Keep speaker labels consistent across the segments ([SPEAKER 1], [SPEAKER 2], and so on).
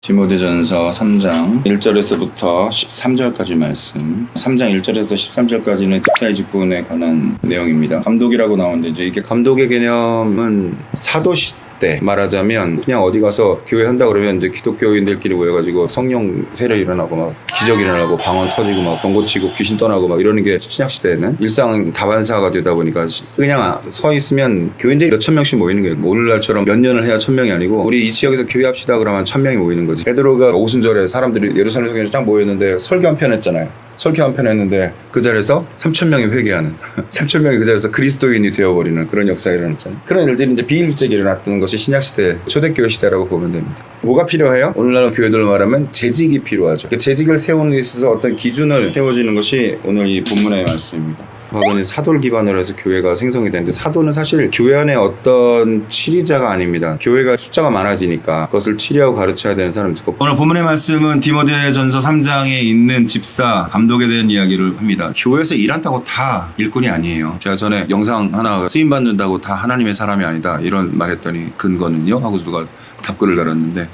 [SPEAKER 1] 디모데전서 3장 1절에서부터 13절까지 말씀. 3장 1절에서 13절까지는 집사의 직분에 관한 내용입니다. 감독이라고 나오는데 이제 이게 감독의 개념은 사도 시대 말하자면 그냥 어디 가서 교회 한다 그러면 이제 기독교인들끼리 모여가지고 성령 세례 일어나고 막 기적 일어나고 방언 터지고 막 병 고치고 귀신 떠나고 막 이러는 게 신약 시대에는 일상 다반사가 되다 보니까 그냥 서 있으면 교인들이 몇천 명씩 모이는 거예요. 오늘날처럼 몇 년을 해야 1000명이 아니고 우리 이 지역에서 교회합시다 그러면 1000명이 모이는 거지. 베드로가 오순절에 사람들이 예루살렘 성경에 쫙 모였는데 설교 한 편 했잖아요. 설교 한 편 했는데 그 자리에서 3000명이 회개하는 3000명이 그 자리에서 그리스도인이 되어버리는 그런 역사가 일어났잖아요. 그런 일들이 이제 비일비재하게 일어났던 것이 신약시대 초대교회 시대라고 보면 됩니다. 뭐가 필요해요? 오늘날 교회들로 말하면 재직이 필요하죠. 그 재직을 세우는 데 있어서 어떤 기준을 세워주는 것이 오늘 이 본문의 말씀입니다. 과거는 사도를 기반으로 해서 교회가 생성이 되는데 사도는 사실 교회 안에 어떤 치리자가 아닙니다. 교회가 숫자가 많아지니까 그것을 치리하고 가르쳐야 되는 사람이 있고, 오늘 본문의 말씀은 디모데전서 3장에 있는 집사 감독에 대한 이야기를 합니다. 교회에서 일한다고 다 일꾼이 아니에요. 제가 전에 영상 하나 쓰임받는다고 다 하나님의 사람이 아니다 이런 말했더니 근거는요? 하고 누가 답글을 달았는데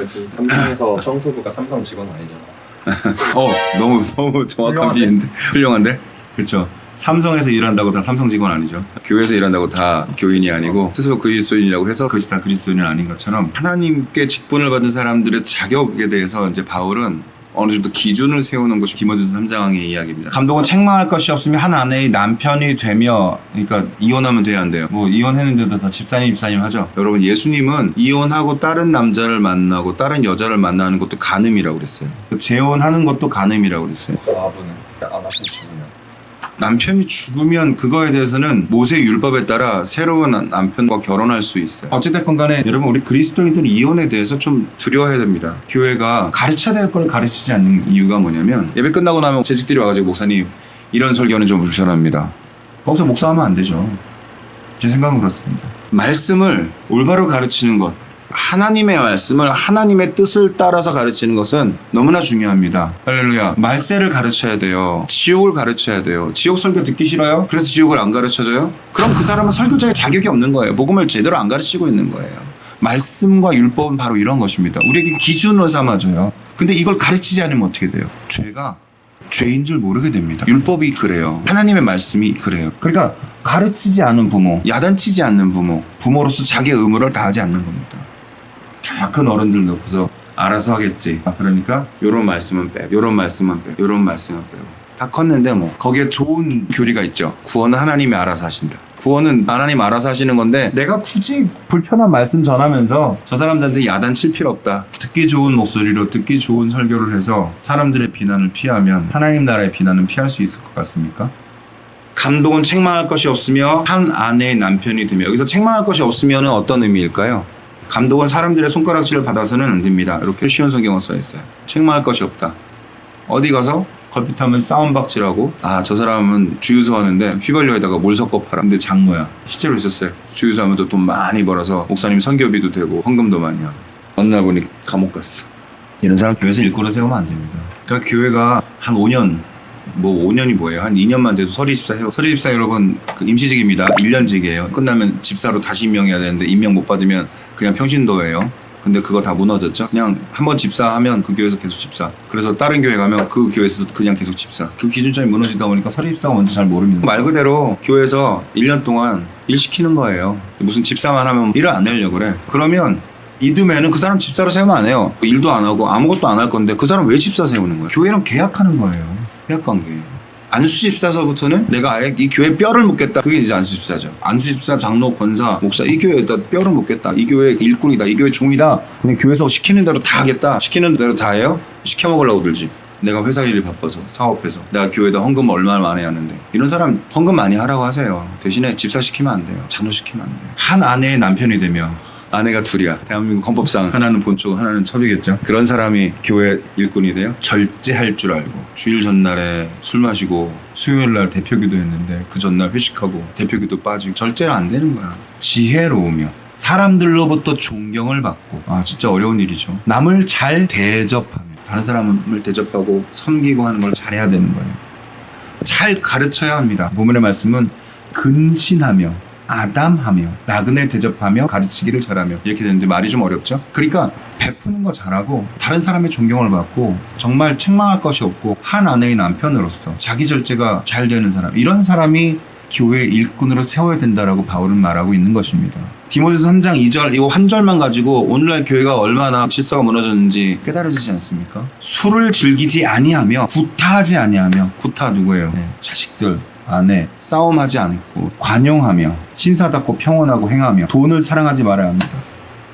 [SPEAKER 2] 지금 삼성에서 청소부가 삼성 직원 아니잖아.
[SPEAKER 1] 너무 정확한 비인데 훌륭한데? 그렇죠. 삼성에서 일한다고 다 삼성 직원 아니죠. 교회에서 일한다고 다 교인이 아니고 스스로 그리스도인이라고 해서 그것이 다 그리스도인은 아닌 것처럼 하나님께 직분을 받은 사람들의 자격에 대해서 이제 바울은 어느 정도 기준을 세우는 것이 디모데전서 3장의 이야기입니다. 감독은 책망할 것이 없으면 한 아내의 남편이 되며, 그러니까 이혼하면 돼야 한대요. 뭐 이혼했는데도 다 집사님 하죠. 여러분, 예수님은 이혼하고 다른 남자를 만나고 다른 여자를 만나는 것도 간음이라고 그랬어요. 재혼하는 것도 간음이라고 그랬어요.
[SPEAKER 2] 아버는 남편 죽으면
[SPEAKER 1] 남편이 죽으면 그거에 대해서는 모세 율법에 따라 새로운 남편과 결혼할 수 있어요. 어찌됐건 간에 여러분, 우리 그리스도인들은 이혼에 대해서 좀 두려워해야 됩니다. 교회가 가르쳐야 될 걸 가르치지 않는 이유가 뭐냐면, 예배 끝나고 나면 재직들이 와가지고 목사님 이런 설교는 좀 불편합니다. 거기서 목사하면 안 되죠. 제 생각은 그렇습니다. 말씀을 올바로 가르치는 것, 하나님의 말씀을 하나님의 뜻을 따라서 가르치는 것은 너무나 중요합니다. 할렐루야. 말세를 가르쳐야 돼요. 지옥을 가르쳐야 돼요. 지옥 설교 듣기 싫어요? 그래서 지옥을 안 가르쳐줘요? 그럼 그 사람은 설교자의 자격이 없는 거예요. 복음을 제대로 안 가르치고 있는 거예요. 말씀과 율법은 바로 이런 것입니다. 우리에게 기준으로 삼아줘요. 근데 이걸 가르치지 않으면 어떻게 돼요? 죄가 죄인 줄 모르게 됩니다. 율법이 그래요. 하나님의 말씀이 그래요. 그러니까 가르치지 않은 부모, 야단치지 않는 부모로서 자기의 의무를 다하지 않는 겁니다. 큰 어른들 놓고서 알아서 하겠지. 그러니까 요런 말씀은 빼고, 요런 말씀은 빼고, 요런 말씀은 빼고. 다 컸는데 뭐 거기에 좋은 교리가 있죠. 구원은 하나님이 알아서 하신다. 구원은 하나님 알아서 하시는 건데 내가 굳이 불편한 말씀 전하면서 저 사람들한테 야단칠 필요 없다. 듣기 좋은 목소리로 듣기 좋은 설교를 해서 사람들의 비난을 피하면 하나님 나라의 비난은 피할 수 있을 것 같습니까? 감독은 책망할 것이 없으며 한 아내의 남편이 되며, 여기서 책망할 것이 없으면 어떤 의미일까요? 감독은 사람들의 손가락질을 받아서는 안 됩니다. 이렇게 쉬운 성경은 써 있어요. 책망할 것이 없다. 어디 가서 걸핏하면 싸움박질하고, 저 사람은 주유소 하는데 휘발유에다가 물 섞어 팔아. 근데 장모야. 실제로 있었어요. 주유소 하면서 돈 많이 벌어서 목사님 선교비도 되고 헌금도 많이 하고. 어느 날 보니 감옥 갔어. 이런 사람 교회에서 일꾼으로 세우면 안 됩니다. 그러니까 교회가 한 5년, 5년이 뭐예요? 한 2년만 돼도 서리집사 해요. 서리집사 여러분, 임시직입니다. 1년직이에요. 끝나면 집사로 다시 임명해야 되는데 임명 못 받으면 그냥 평신도예요. 근데 그거 다 무너졌죠. 그냥 한번 집사하면 그 교회에서 계속 집사. 그래서 다른 교회 가면 그 교회에서도 그냥 계속 집사. 그 기준점이 무너지다 보니까 서리집사가 뭔지 잘 모릅니다. 말 그대로 교회에서 1년 동안 일 시키는 거예요. 무슨 집사만 하면 일을 안 내려고 그래. 그러면 이듬해는 그 사람 집사로 세우면 안 해요. 일도 안 하고 아무것도 안 할 건데 그 사람 왜 집사 세우는 거예요? 교회랑 계약하는 거예요. 계약관계예요. 안수집사서부터는 내가 아예 이 교회 뼈를 묻겠다. 그게 이제 안수집사죠. 안수집사, 장로, 권사, 목사, 이 교회에다 뼈를 묻겠다. 이 교회 일꾼이다. 이 교회 종이다. 그냥 교회에서 시키는 대로 다 하겠다. 시키는 대로 다 해요? 시켜먹으려고 들지. 내가 회사 일이 바빠서, 사업해서 내가 교회에다 헌금 얼마나 많이 하는데, 이런 사람 헌금 많이 하라고 하세요. 대신에 집사 시키면 안 돼요. 장로 시키면 안 돼요. 한 아내의 남편이 되며, 아내가 둘이야. 대한민국 헌법상 하나는 본초, 하나는 첩이겠죠. 그런 사람이 교회 일꾼이 돼요? 절제할 줄 알고, 주일 전날에 술 마시고 수요일 날 대표기도 했는데 그 전날 회식하고 대표기도 빠지고, 절제는 안 되는 거야. 지혜로우며 사람들로부터 존경을 받고, 진짜 어려운 일이죠. 남을 잘 대접하며, 다른 사람을 대접하고 섬기고 하는 걸 잘해야 되는 거예요. 잘 가르쳐야 합니다. 본문의 말씀은 근신하며 아담하며 나그네 대접하며 가르치기를 잘하며, 이렇게 되는데 말이 좀 어렵죠? 그러니까 베푸는 거 잘하고 다른 사람의 존경을 받고 정말 책망할 것이 없고 한 아내의 남편으로서 자기 절제가 잘 되는 사람, 이런 사람이 교회의 일꾼으로 세워야 된다라고 바울은 말하고 있는 것입니다. 디모데서 3장 2절 이 한 절만 가지고 오늘날 교회가 얼마나 질서가 무너졌는지 깨달아지지 않습니까? 술을 즐기지 아니하며 구타하지 아니하며, 구타 누구예요? 자식들, 아내, 싸움하지 않고 관용하며 신사답고 평온하고 행하며 돈을 사랑하지 말아야 합니다.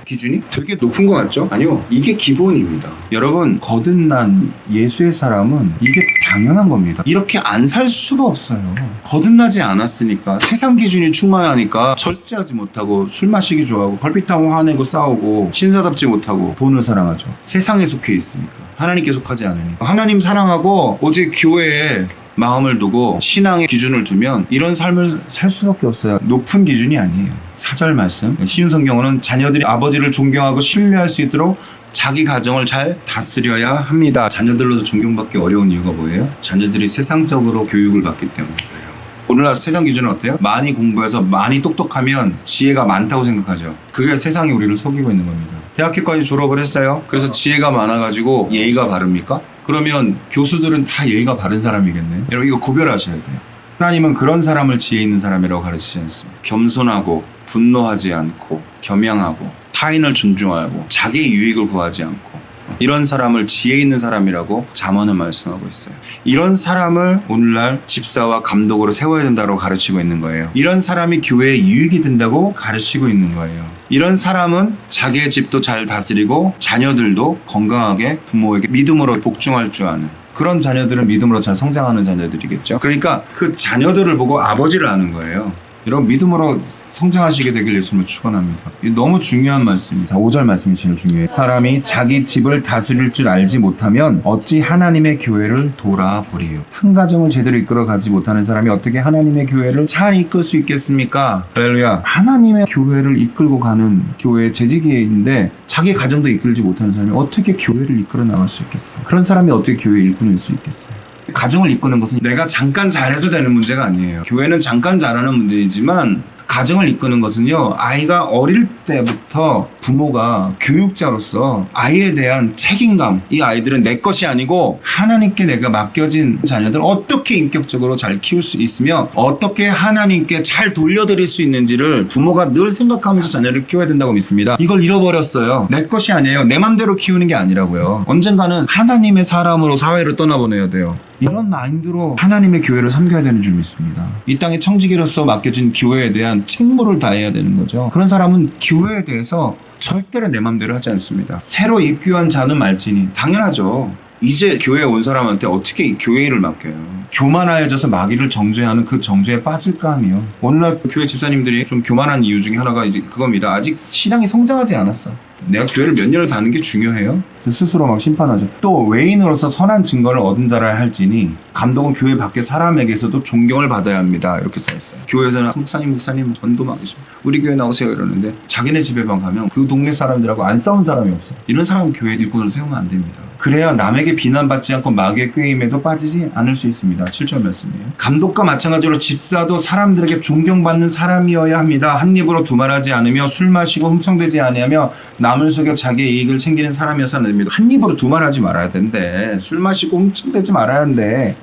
[SPEAKER 1] 기준이 되게 높은 것 같죠? 아니요, 이게 기본입니다. 여러분, 거듭난 예수의 사람은 이게 당연한 겁니다. 이렇게 안 살 수가 없어요. 거듭나지 않았으니까, 세상 기준이 충만하니까 절제하지 못하고 술 마시기 좋아하고 걸핏하고 화내고 싸우고 신사답지 못하고 돈을 사랑하죠. 세상에 속해 있으니까, 하나님께 속하지 않으니까. 하나님 사랑하고 오직 교회에 마음을 두고 신앙의 기준을 두면 이런 삶을 살 수밖에 없어요. 높은 기준이 아니에요. 4절 말씀, 쉬운 성경어는 자녀들이 아버지를 존경하고 신뢰할 수 있도록 자기 가정을 잘 다스려야 합니다. 자녀들로도 존경받기 어려운 이유가 뭐예요? 자녀들이 세상적으로 교육을 받기 때문에 그래요. 오늘날 세상 기준은 어때요? 많이 공부해서 많이 똑똑하면 지혜가 많다고 생각하죠. 그게 세상이 우리를 속이고 있는 겁니다. 대학교까지 졸업을 했어요. 그래서 지혜가 많아가지고 예의가 바릅니까? 그러면 교수들은 다 예의가 바른 사람이겠네요. 여러분, 이거 구별하셔야 돼요. 하나님은 그런 사람을 지혜 있는 사람이라고 가르치지 않습니다. 겸손하고 분노하지 않고 겸양하고 타인을 존중하고 자기의 유익을 구하지 않고, 이런 사람을 지혜 있는 사람이라고 잠언은 말씀하고 있어요. 이런 사람을 오늘날 집사와 감독으로 세워야 된다고 가르치고 있는 거예요. 이런 사람이 교회에 유익이 된다고 가르치고 있는 거예요. 이런 사람은 자기의 집도 잘 다스리고 자녀들도 건강하게 부모에게 믿음으로 복종할 줄 아는, 그런 자녀들은 믿음으로 잘 성장하는 자녀들이겠죠. 그러니까 그 자녀들을 보고 아버지를 아는 거예요. 여러분, 믿음으로 성장하시게 되길 예수님을 축원합니다. 너무 중요한 말씀입니다. 5절 말씀이 제일 중요해요. 사람이 자기 집을 다스릴 줄 알지 못하면 어찌 하나님의 교회를 돌아보리요. 한 가정을 제대로 이끌어가지 못하는 사람이 어떻게 하나님의 교회를 잘 이끌 수 있겠습니까? 할렐루야. 하나님의 교회를 이끌고 가는 교회의 재직인데 자기 가정도 이끌지 못하는 사람이 어떻게 교회를 이끌어 나갈 수 있겠어요? 그런 사람이 어떻게 교회 일꾼일 수 있겠어요? 가정을 이끄는 것은 내가 잠깐 잘해서 되는 문제가 아니에요. 교회는 잠깐 잘하는 문제이지만 가정을 이끄는 것은요, 아이가 어릴 때부터 부모가 교육자로서 아이에 대한 책임감, 이 아이들은 내 것이 아니고 하나님께 내가 맡겨진 자녀들 어떻게 인격적으로 잘 키울 수 있으며 어떻게 하나님께 잘 돌려드릴 수 있는지를 부모가 늘 생각하면서 자녀를 키워야 된다고 믿습니다. 이걸 잃어버렸어요. 내 것이 아니에요. 내 맘대로 키우는 게 아니라고요. 언젠가는 하나님의 사람으로 사회를 떠나보내야 돼요. 이런 마인드로 하나님의 교회를 섬겨야 되는 줄 믿습니다. 이 땅의 청지기로서 맡겨진 교회에 대한 책무를 다해야 되는 거죠. 그런 사람은 교회에 대해서 절대로 내 맘대로 하지 않습니다. 새로 입교한 자는 말지니, 당연하죠. 이제 교회에 온 사람한테 어떻게 이 교회 일을 맡겨요? 교만하여져서 마귀를 정죄하는 그 정죄에 빠질까 하며, 오늘날 교회 집사님들이 좀 교만한 이유 중에 하나가 이제 그겁니다. 아직 신앙이 성장하지 않았어. 내가 교회를 몇 년을 다는 게 중요해요? 스스로 막 심판하죠. 또 외인으로서 선한 증거를 얻은 자라 할지니 감독은 교회 밖의 사람에게서도 존경을 받아야 합니다. 이렇게 써있어요. 교회에서는 목사님 전도 막으십니다. 우리 교회 나오세요 이러는데 자기네 집에만 가면 그 동네 사람들하고 안 싸운 사람이 없어. 이런 사람은 교회 일꾼으로 세우면 안 됩니다. 그래야 남에게 비난받지 않고 마귀의 꾀임에도 빠지지 않을 수 있습니다. 7절 말씀이에요. 감독과 마찬가지로 집사도 사람들에게 존경받는 사람이어야 합니다. 한 입으로 두말하지 않으며 술 마시고 흥청대지 아니하며 남을 속여 자기의 이익을 챙기는 사람이어서는 안 됩니다. 한 입으로 두말하지 말아야 된대. 술 마시고 흥청대지 말아야 한대.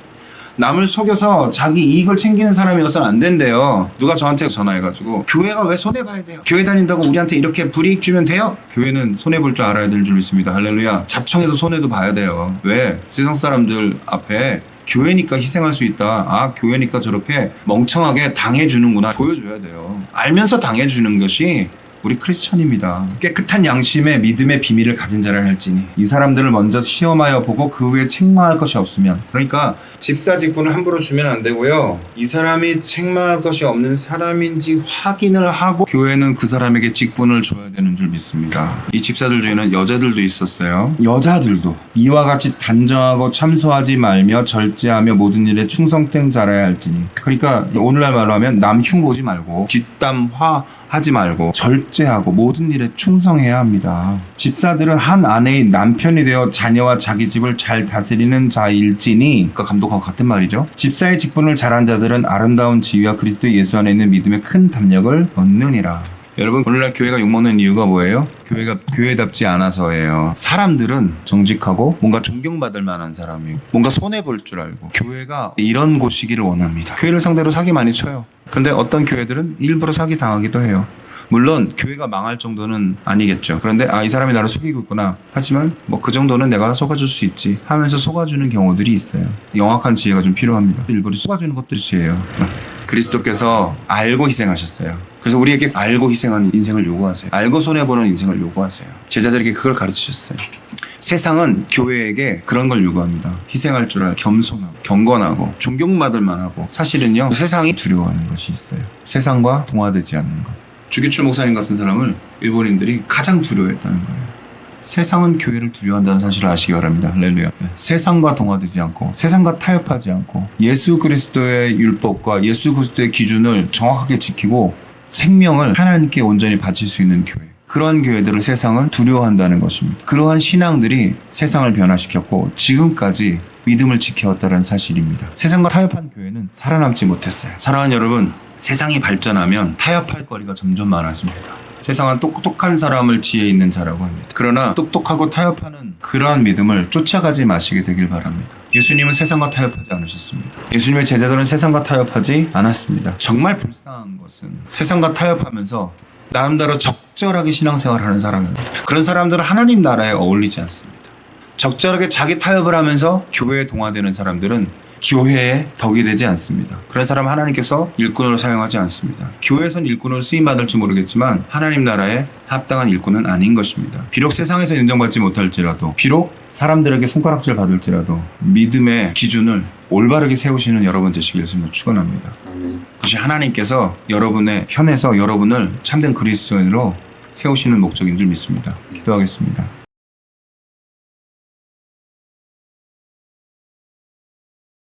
[SPEAKER 1] 남을 속여서 자기 이익을 챙기는 사람이어서는 안 된대요. 누가 저한테 전화해가지고 교회가 왜 손해봐야 돼요? 교회 다닌다고 우리한테 이렇게 불이익 주면 돼요? 교회는 손해볼 줄 알아야 될 줄 믿습니다. 할렐루야. 자청해서 손해도 봐야 돼요. 왜? 세상 사람들 앞에 교회니까 희생할 수 있다. 아, 교회니까 저렇게 멍청하게 당해주는구나. 보여줘야 돼요. 알면서 당해주는 것이 우리 크리스천입니다. 깨끗한 양심의 믿음의 비밀을 가진 자를 할지니 이 사람들을 먼저 시험하여 보고 그 후에 책망할 것이 없으면, 그러니까 집사 직분을 함부로 주면 안 되고요. 이 사람이 책망할 것이 없는 사람인지 확인을 하고 교회는 그 사람에게 직분을 줘야 되는 줄 믿습니다. 이 집사들 중에는 여자들도 있었어요. 여자들도 이와 같이 단정하고 참소하지 말며 절제하며 모든 일에 충성된 자라야 할지니, 그러니까 오늘날 말로 하면 남 흉보지 말고 뒷담화하지 말고 절제하고 모든 일에 충성해야 합니다. 집사들은 한 아내의 남편이 되어 자녀와 자기 집을 잘 다스리는 자일지니, 그러니까 감독하고 같은 말이죠. 집사의 직분을 잘한 자들은 아름다운 지위와 그리스도 예수 안에 있는 믿음의 큰 담력을 얻느니라. 여러분 오늘날 교회가 욕먹는 이유가 뭐예요? 교회가 교회답지 않아서예요. 사람들은 정직하고 뭔가 존경받을 만한 사람이고 뭔가 손해볼 줄 알고 교회가 이런 곳이기를 원합니다. 교회를 상대로 사기 많이 쳐요. 근데 어떤 교회들은 일부러 사기 당하기도 해요. 물론 교회가 망할 정도는 아니겠죠. 그런데 이 사람이 나를 속이고 있구나. 하지만 뭐 그 정도는 내가 속아줄 수 있지 하면서 속아주는 경우들이 있어요. 영악한 지혜가 좀 필요합니다. 일부러 속아주는 것들이 지혜예요. 그리스도께서 알고 희생하셨어요. 그래서 우리에게 알고 희생하는 인생을 요구하세요. 알고 손해보는 인생을 요구하세요. 제자들에게 그걸 가르치셨어요. 세상은 교회에게 그런 걸 요구합니다. 희생할 줄 알, 겸손하고 경건하고 존경받을 만하고. 사실은요, 세상이 두려워하는 것이 있어요. 세상과 동화되지 않는 것. 주기철 목사님 같은 사람을 일본인들이 가장 두려워했다는 거예요. 세상은 교회를 두려워한다는 사실을 아시기 바랍니다. 할렐루야. 세상과 동화되지 않고 세상과 타협하지 않고 예수 그리스도의 율법과 예수 그리스도의 기준을 정확하게 지키고 생명을 하나님께 온전히 바칠 수 있는 교회. 그러한 교회들을 세상은 두려워한다는 것입니다. 그러한 신앙들이 세상을 변화시켰고 지금까지 믿음을 지켜왔다는 사실입니다. 세상과 타협한 교회는 살아남지 못했어요. 사랑하는 여러분, 세상이 발전하면 타협할 거리가 점점 많아집니다. 세상은 똑똑한 사람을 지혜 있는 자라고 합니다. 그러나 똑똑하고 타협하는 그러한 믿음을 쫓아가지 마시게 되길 바랍니다. 예수님은 세상과 타협하지 않으셨습니다. 예수님의 제자들은 세상과 타협하지 않았습니다. 정말 불쌍한 것은 세상과 타협하면서 나름대로 적절하게 신앙생활을 하는 사람입니다. 그런 사람들은 하나님 나라에 어울리지 않습니다. 적절하게 자기 타협을 하면서 교회에 동화되는 사람들은 교회에 덕이 되지 않습니다. 그런 사람 하나님께서 일꾼으로 사용하지 않습니다. 교회에선 일꾼으로 쓰임받을지 모르겠지만 하나님 나라에 합당한 일꾼은 아닌 것입니다. 비록 세상에서 인정받지 못할지라도, 비록 사람들에게 손가락질 받을지라도 믿음의 기준을 올바르게 세우시는 여러분 되시길 예수님으로 축원합니다. 그것이 하나님께서 여러분의 편에서 여러분을 참된 그리스도인으로 세우시는 목적인 줄 믿습니다. 기도하겠습니다.